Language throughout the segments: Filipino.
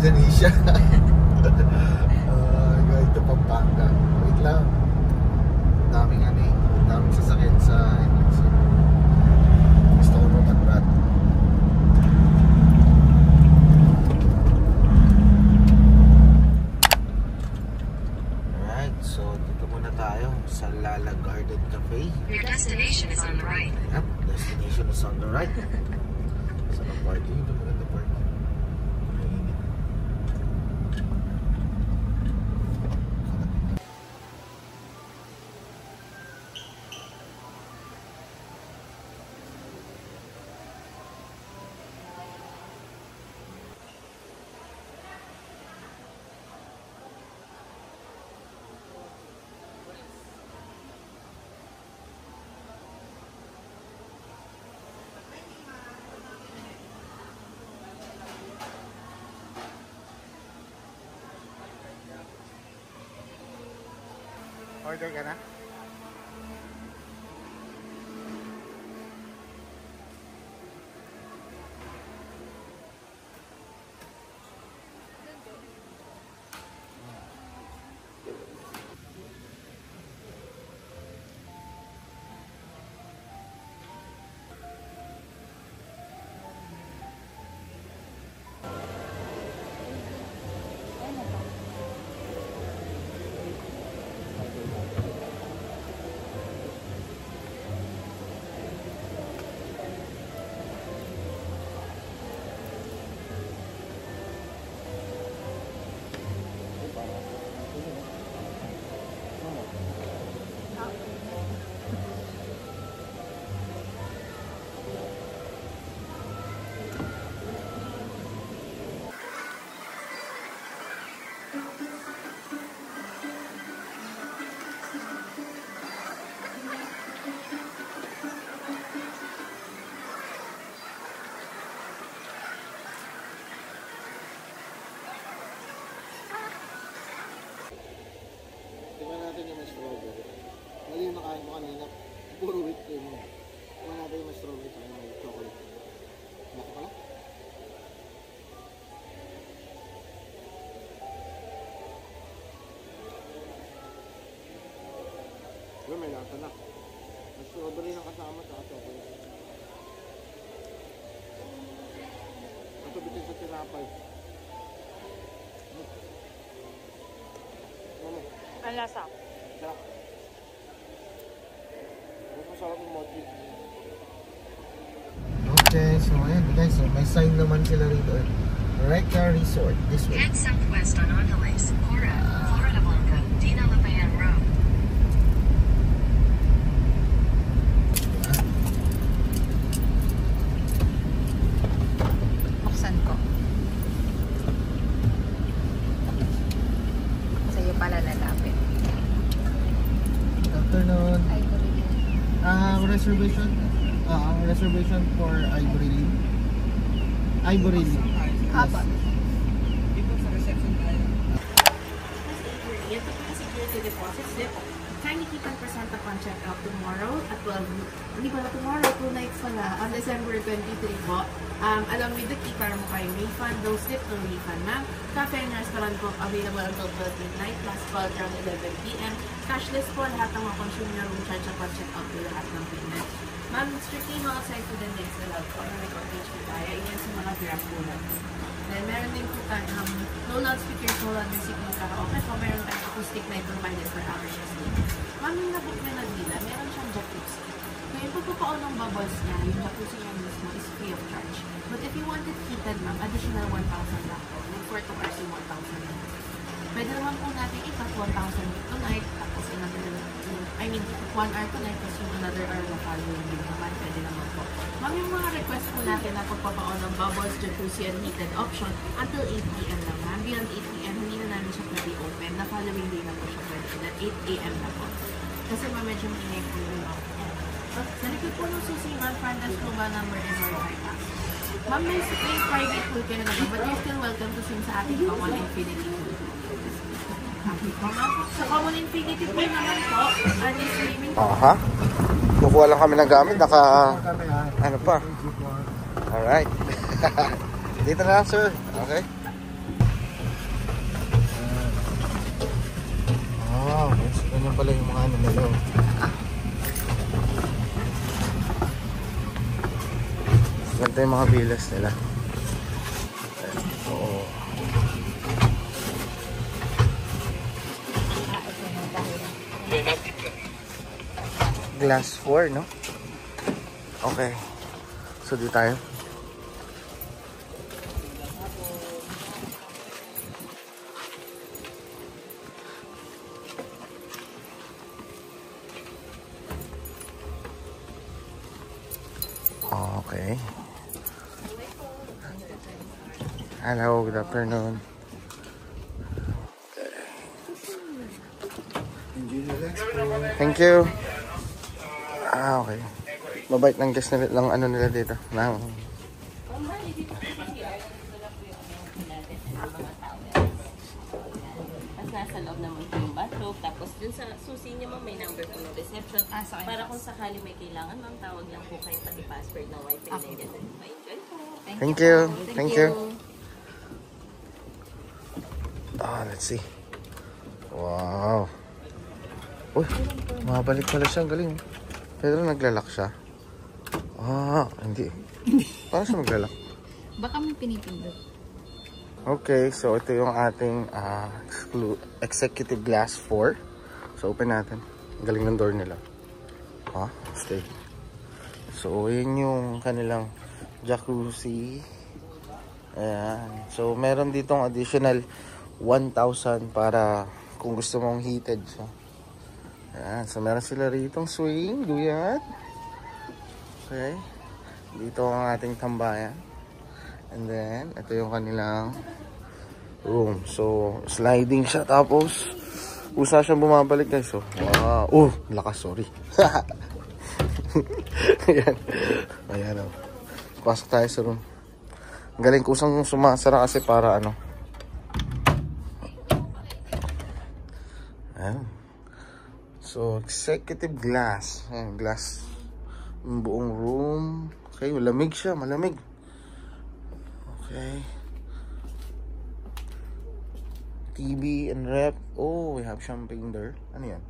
Indonesia. Going to Pampanga. Wait lang. Daming ano eh. Daming sasakyan sa Indonesia. Gusto ko mag-rat. Alright, so dito muna tayo sa Lala Garden Cafe. Your destination is on the right. Yep, destination is on the right. Sa parking, ito maganda parking. Mainit. Order ka na? Mali yung nakain mo kanina. Puro whipped cream mo. Kuha natin yung strawberry at may chocolate. Laki pala? Diba may lata na. May strawberry na kasama at chocolate. Ito bitin sa tinapay. Ang lasa? Sarap. Masarap yung mochi. Okay, so ayan guys, so may sign naman sila rito. Reka Resort, this way. Head southwest on Angeles, Cora, Florida Blanca, Dina Lapayan Road. Buksan ko. Sa'yo pala lalapit. Good afternoon. Ivory Reservation? Reservation for Ivory Lane. Ivory Lane. Aba. Dito sa reception tayo. Ito po yung security deposit slip. Kindly keep 10% upon check-out tomorrow at 12. Hindi pala tomorrow, 2 nights pala. On December 23 po. Along with the key para mo kayong refund. Those slip no refund, ma'am. Cafe and restaurant po available until 12 midnight plus call around 11 p.m. Cashless po lahat ng mga consume na room charge upon check-out po lahat ng payment. Ma'am, strictly mga side food and drinks allowed po na may cottage po tayo. Iyan sa mga grab po natin. Then, meron din po tayo no loudspeakers, no loud music, no karaoke po. Meron tayong acoustic night provided for hours of sleep. Ma'am, yung nabook na nagdila, meron siyang jacuzzi. Ngayon po po ng bubbles niya, yung jacuzzi niya mismo is free of charge. But if you want it heated, ma'am, additional 1,000 lang po. Like 4 to hours yung 1,000 lang. Pwede naman po natin ikat 1,000 tonight, tapos another, 1 hour tonight, tapos yung another hour na following day naman, pwede naman po. Ma'am, yung mga request po natin na pagpapaon ng bubbles, jacuzzi, and heated option until 8 p.m. lang, ma'am. Beyond 8 p.m., hindi na namin siya pwede open. Na following day na po siya pwede. At 8 a.m. na po. Kasi ma'am, medyo maingay po yung mga. Sa likod po ng susi, ma'am, front desk po ba number and Wi-Fi pass? Ma'am, may private pool ka na naman, but you're still welcome to swim sa ating Common Infinity Pool. Sa Common Infinity Pool naman po, ano yung swimming pool? Aha. Kukuha lang kami ng gamit, ano pa. Alright. Dito na lang, sir. Okay. Wow, so ganyan pala yung mga ano nila. Ganito yung mga bilas nila. Oo. Glass 4, no? Okay. So, di tayo. Okay. Hello, good afternoon. Thank you. Okay. Mabait ng guest nila lang ano nila dito. Nang nasa loob naman po yung bathroom. Tapos dun sa susi niya ma'am, may number po ng reception. Para kung sakali may kailangan ma'am, tawag lang po kayo pati password ng wifi na yan. Ma-enjoy po. Thank you. Thank you. Let's see. Wow. Uy, mabalik pala siya. Ang galing. Pero naglalak siya. Hindi. Paano siya maglalak? Baka may pinipindot. Okay, so ito yung ating executive glass 4. So open natin. Ang galing ng door nila. Stay. So yun yung kanilang jacuzzi. Ayan. So meron ditong additional 1,000 para kung gusto mong heated siya. Ayan. So meron sila ritong swing. Duyan. Okay. Dito ang ating tambayan. And then, ito yung kanilang room. So, sliding siya. Tapos, usa siyang bumabalik guys. So, wow. Lakas, sorry. Ayan. Ayan o. Pasok tayo sa room. Galing kusang sumasara kasi para ano. Ayan. So, executive glass. Ayan, glass. Yung buong room. Okay, malamig siya. Malamig. Okay. TV and rep. We have champagne there. Ano yan?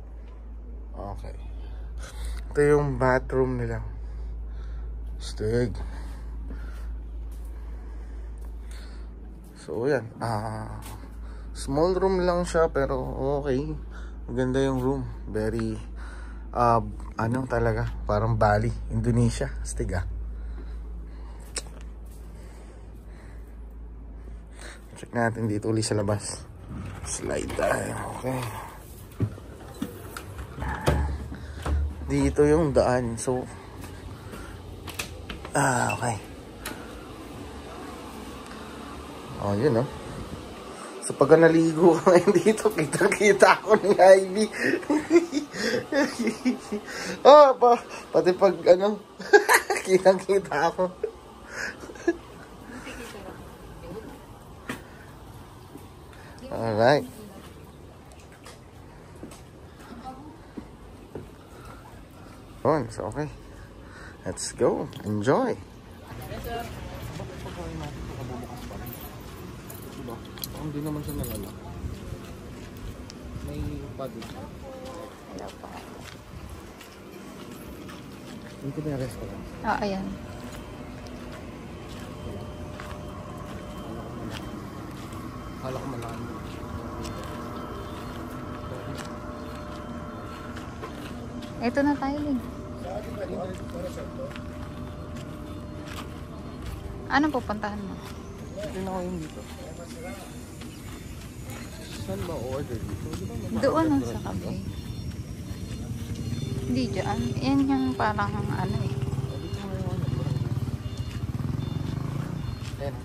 Okay. Ito yung bathroom nila. Stig. So, yan. Small room lang siya pero okay. Maganda yung room. Very, ano talaga? Parang Bali, Indonesia. Stig Check natin dito ulit sa labas. Slide tayo. Okay. Dito yung daan. So, okay. Yun So, pag naligo ka ngayon dito, kita-kita ako ni Ivy. Pati pag kitang-kita ako. Alright. So, okay. Let's go. Enjoy. Hindi naman siya nalalak. May padi. Hello pa. Dito na yung restaurant. Ayan. Kala ko malaking. Ito na tayo din. Anong pupuntahan mo? Ito na ko yung dito. Saan ba order dito? Doon sa cafe. Hindi dyan. Yan yung parang ano eh. Ayan.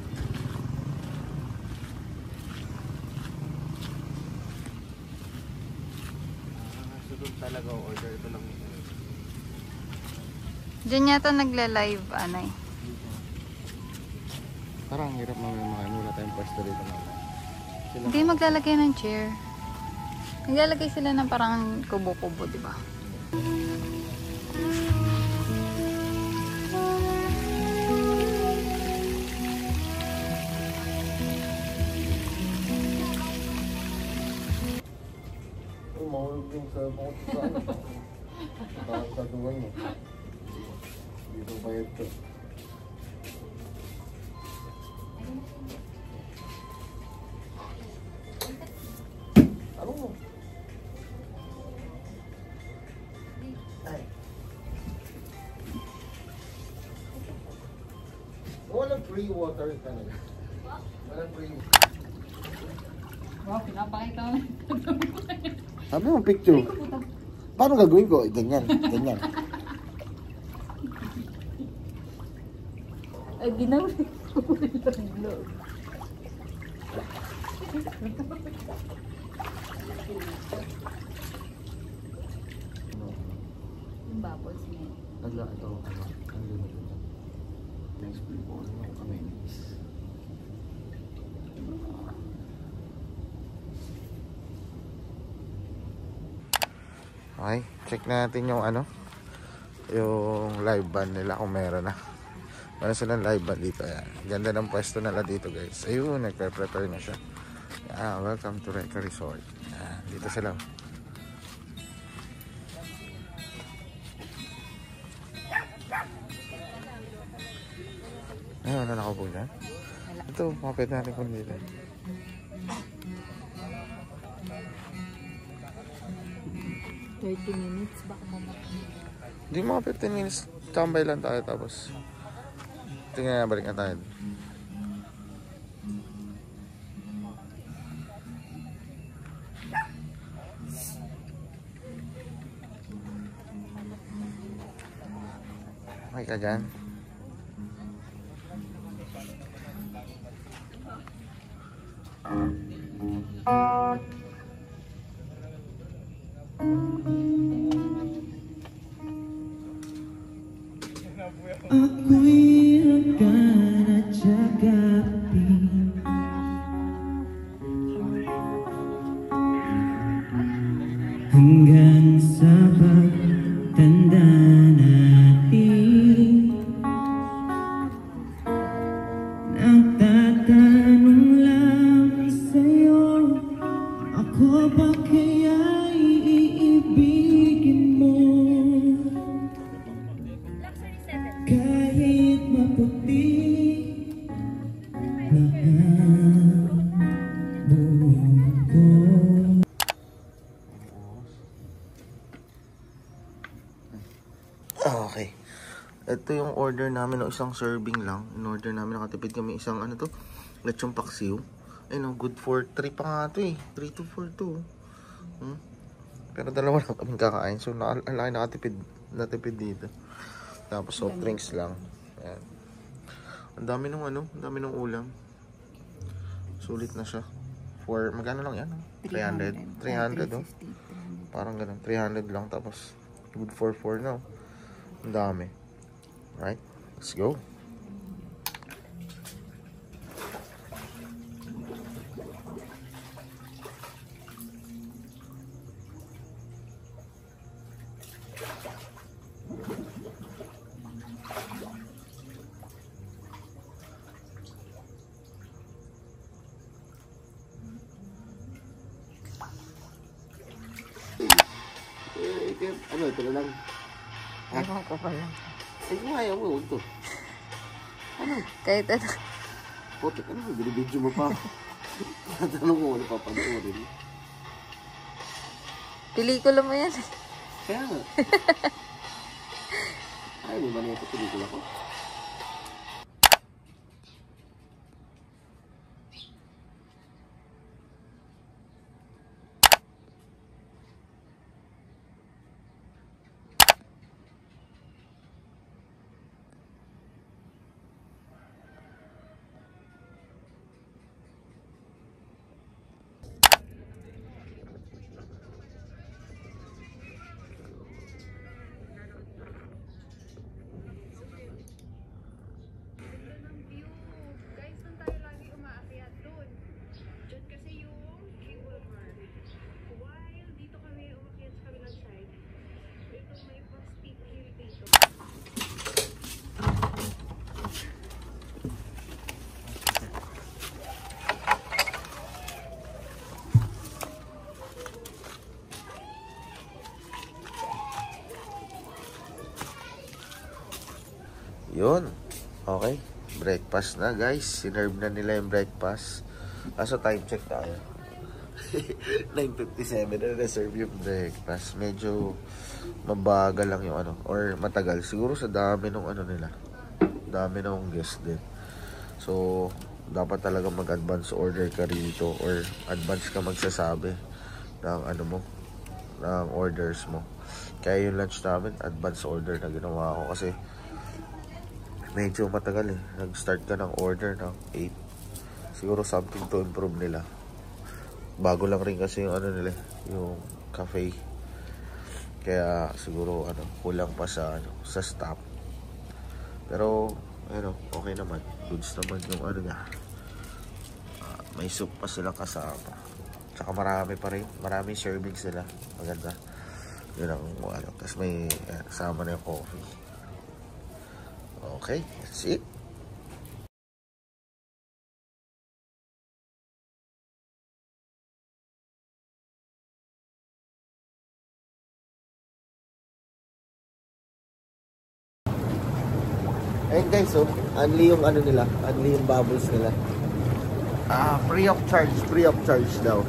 So doon talaga order. Ito lang. Diyan yata nagla-live ano eh. Parang hirap mamaya wala tayong pwesto dito mamaya. Hindi maglalagay ng chair. Naglalagay sila ng parang kubo-kubo, di ba? Good morning. sa bukod sa ano. Tapos tatuan mo. Dito bayad ka. Ano mo? Ay. Walang free water talaga. Walang free water. Wow, pinapakita mo. Sabi mo picture. Paano gagawin ko? Ganyan, ganyan. Ay, ginawa ko. Yung bubbles niya. Nagla ito, ang limited. Thanks for the amenities. Okay, check natin yung ano, yung live band nila kung meron na. Meron silang live band dito. Ayan. Ganda ng pwesto nila dito guys. Ayun, nagpe-prepare na siya. Welcome to Reka Resort. Ayan, dito sila. Ayun, ano nakaupo dyan? Ito, mapit natin kung dito. $30 baka mamatay. Hindi mga 15 minutes. Tambay lang tayo tapos tingnan na, balik na tayo. Okay ka dyan? Ako'y nagkanatsagapi hanggang sa pagtanda natin. Nagtatanong lang sa'yo, ako ba kaya iibigin mo? Kahit maputi pa ang buhok ko. Okay. Ito yung order namin ng isang serving lang. In-order namin, nakatipid kami isang ano to, lechong paksiw. Ay no, good for 3 pa nga to eh. 3 to 4 to. Pero dalawa lang kaming kakain. So, natipid dito. Tapos soft drinks lang. Ayan. Ang dami nung ano, ang dami nung ulam. Sulit na siya. For, magkano lang yan? 300? 300 oh. Parang ganun. 300 lang. Tapos, good for 4 na. Ang dami. Right? Let's go. Ano, ito na lang. Ewan ko pala. Ay, kung ayaw mo, huwag to. Ano? Kahit ano. Potek, ano? Binibidyo mo pa. Tatanong ko, ano papanoorin. Pelikula mo yan. Kaya nga. Ayaw mo ba na ito pelikula ko? Yun. Okay. Breakfast na guys. Sinerve na nila yung breakfast. Kaso time check tayo. 9:57 na na-serve yung breakfast. Medyo mabagal lang yung ano. Or matagal. Siguro sa dami nung ano nila. Dami nung guest din. So, dapat talaga mag-advance order ka rito. Or advance ka magsasabi ng ano mo. Ng orders mo. Kaya yung lunch namin, advance order na ginawa ko. Kasi medyo matagal eh. Nag-start ka ng order ng 8. Siguro something to improve nila. Bago lang rin kasi yung ano nila, yung cafe. Kaya siguro ano, kulang pa sa ano, sa staff. Pero ano, okay naman. Goods naman yung ano niya. May soup pa silang kasama. Tsaka marami pa rin. Maraming serving sila. Maganda. Yun ang ano. Tapos may kasama na yung coffee. Okay, that's it. Ayun guys, so, only yung ano nila, only yung bubbles nila. Free of charge daw.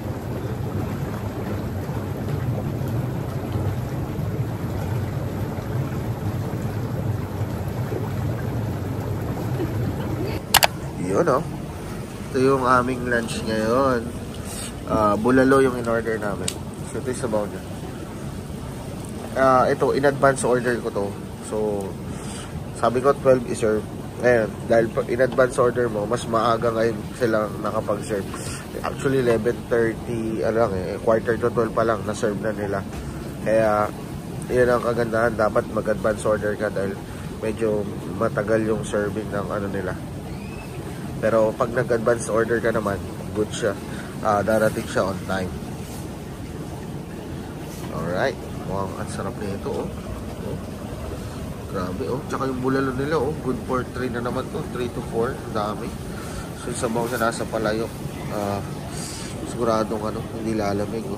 Yun oh. Ito yung aming lunch ngayon. Bulalo yung in-order namin. So ito is about it. Ito, in advance order ko to. So, sabi ko 12 i-serve. Ngayon, dahil in advance order mo, mas maaga ngayon silang nakapag-serve. Actually, 11:30, lang quarter to 12 pa lang, na-serve na nila. Kaya, yun ang kagandahan. Dapat mag-advance order ka dahil medyo matagal yung serving ng ano nila. Pero pag nag-advance order ka naman, good siya. Darating siya on time. Alright. Mukhang ang sarap nito, oh. Grabe, oh. Tsaka yung bulalo nila, oh. Good for 3 na naman to. 3 to 4. Dami. So, yung sabaw na nasa palayok. Siguradong, ano, hindi lalamig, oh.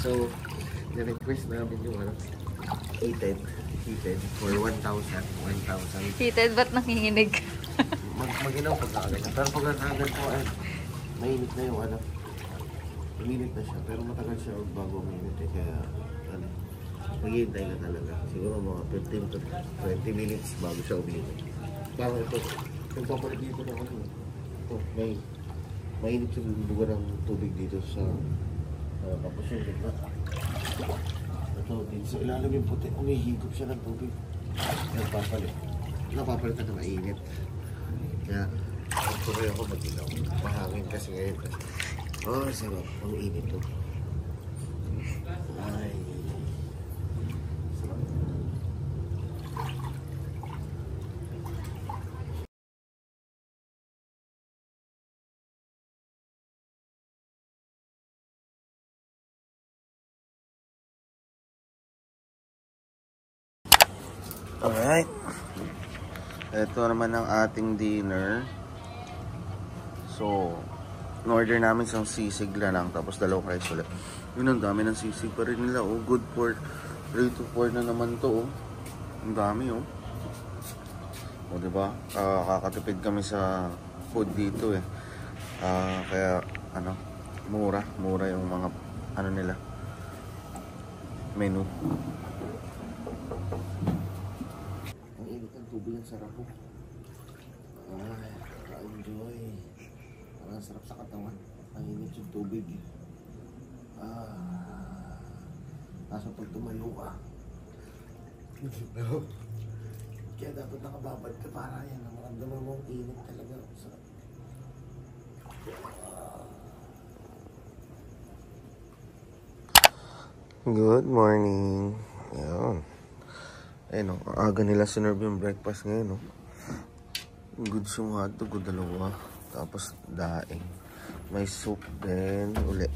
So, na-request namin yung ano, heated for 1,000. Heated, ba't nanginginig? Mag-inaw pag nakaganyan. Pero pag nakaganyan po, mainit na yung ano. Mainit na siya, pero matagal siya bago mainit eh. Kaya, ano, maghihintay ka talaga. Siguro mga 15 to 20 minutes bago siya uminit. Parang ito, yung papalit dito ng ano, ito, mainit yung buga ng tubig dito sa tapos yung diba? Ito, dito sa ilalim yung puti, umihigop siya ng tubig. Napapalitan na mainit. Kaya, tuloy ako mag-ilaw. Mahangin kasi ngayon. Oh, sarap. Ang init to. Ay. Sarap. Alright. Ito naman ang ating dinner. So, in-order namin isang sisig na lang. Tapos dalawang rice ulit. Yun, ang dami ng sisig pa rin nila. Oh, good for 3 to 4 na naman to. Oh. Ang dami, oh. O, diba? Kakatipid kami sa food dito eh. Kaya, ano, mura yung mga, ano nila, menu. Tubig ang sarap po. Ay, ka-enjoy. Parang sarap sa katawan. Ang init yung tubig. Kaso pag tumayo ka, kaya dapat nakababad ka para yan. Maramdaman mo ang init talaga. Sarap. Good morning. Ayan. Ayun o, aga nila sinerve yung breakfast ngayon o. Good yung hotdog o dalawa. Tapos daing. May soup din uli.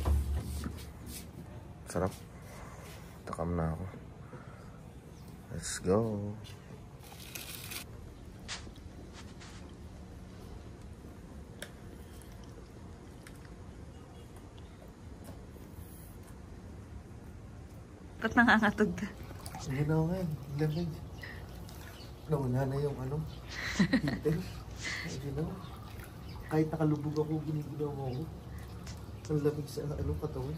Sarap. Takam na ako. Let's go. Ba't nangangatog ka? Sige na nga, lamig. Nawala na yung ano, heater. Sige na. Kahit nakalubog ako, giniginaw ako. Ang lamig sa ano katawan.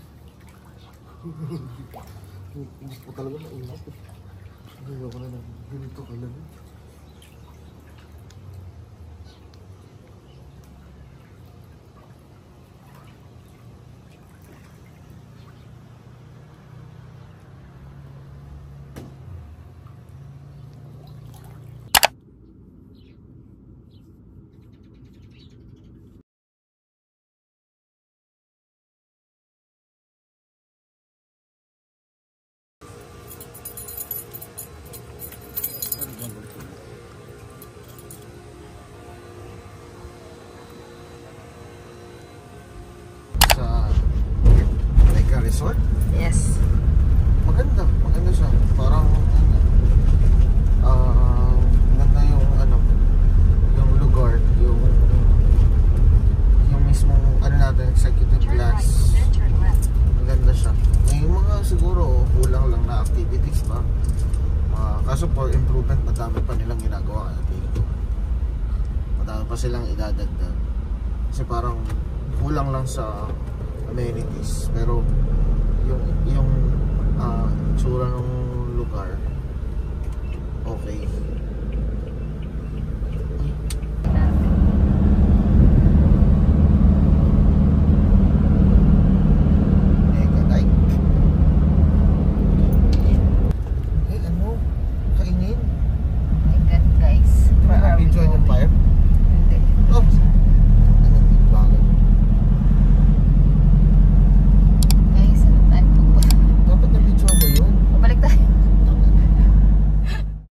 Gusto ko talaga maingat eh. Ayoko na lang ganito kalamig. Sa Lake Resort? Yes. Maganda siya. Parang maganda yung ano, yung lugar, yung mismong ano natin, executive Turn right, class. then turn left. Maganda siya. May mga siguro kulang lang na activities pa. Kaso for improvement, madami pa nilang ginagawa kaya dito. Madami pa silang idadagdag. Kasi parang kulang lang sa amenities. Pero yung